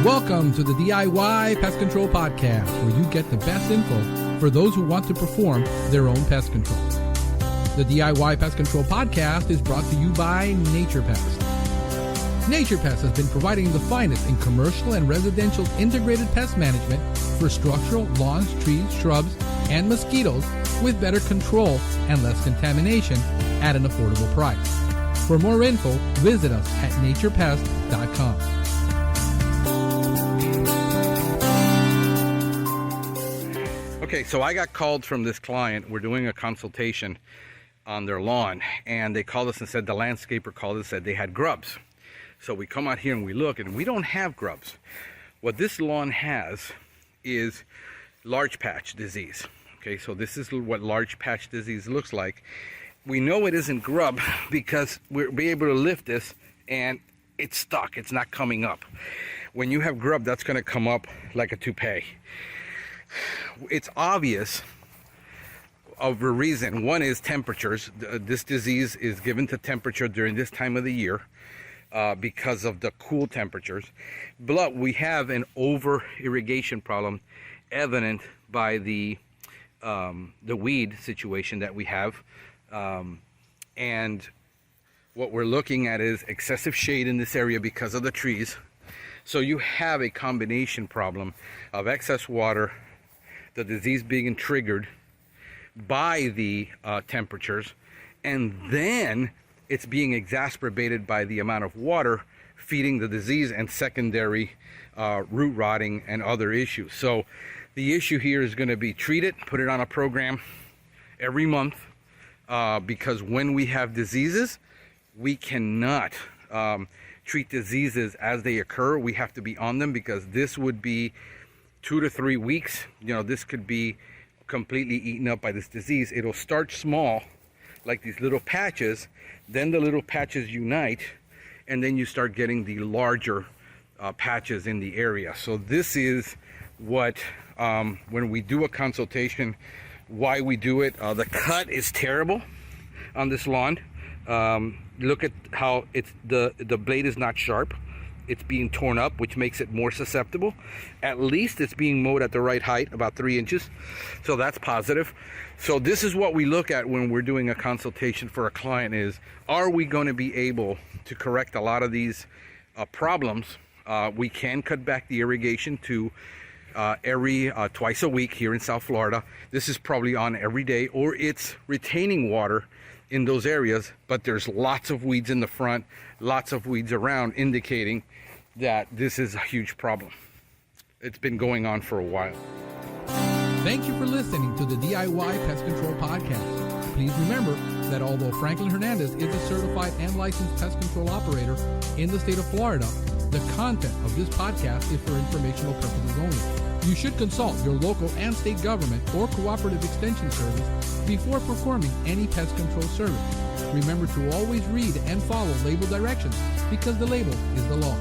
Welcome to the DIY Pest Control Podcast, where you get the best info for those who want to perform their own pest control. The DIY Pest Control Podcast is brought to you by Nature Pest. Nature Pest has been providing the finest in commercial and residential integrated pest management for structural, lawns, trees, shrubs, and mosquitoes with better control and less contamination at an affordable price. For more info, visit us at naturepest.com. Okay, so I got called from this client. We're doing a consultation on their lawn, and they called us and said, the landscaper called us and said they had grubs. So we come out here and we look, and we don't have grubs. What this lawn has is large patch disease. Okay, so this is what large patch disease looks like. We know it isn't grub because we'll be able to lift this and it's stuck, it's not coming up. When you have grub, that's gonna come up like a toupee. It's obvious of a reason. One is temperatures. This disease is given to temperature during this time of the year because of the cool temperatures. But we have an over irrigation problem evident by the weed situation that we have. And what we're looking at is excessive shade in this area because of the trees. So you have a combination problem of excess water, the disease being triggered by the temperatures, and then it's being exacerbated by the amount of water feeding the disease and secondary root rotting and other issues. So the issue here is going to be treat it, put it on a program every month, because when we have diseases, we cannot treat diseases as they occur. We have to be on them because this would be 2 to 3 weeks. You know, this could be completely eaten up by this disease. It'll start small, like these little patches, then the little patches unite, and then you start getting the larger patches in the area. So this is what, when we do a consultation, why we do it. The cut is terrible on this lawn. Look at how it's the blade is not sharp. It's being torn up, which makes it more susceptible. At least it's being mowed at the right height, about 3 inches. So that's positive. So this is what we look at when we're doing a consultation for a client is, are we going to be able to correct a lot of these problems? We can cut back the irrigation to every twice a week here in South Florida. This is probably on every day, or it's retaining water in those areas, but there's lots of weeds in the front, lots of weeds around, indicating that this is a huge problem. It's been going on for a while. Thank you for listening to the DIY Pest Control Podcast. Please remember that although Franklin Hernandez is a certified and licensed pest control operator in the state of Florida, the content of this podcast is for informational purposes only. You should consult your local and state government or cooperative extension service before performing any pest control service. Remember to always read and follow label directions because the label is the law.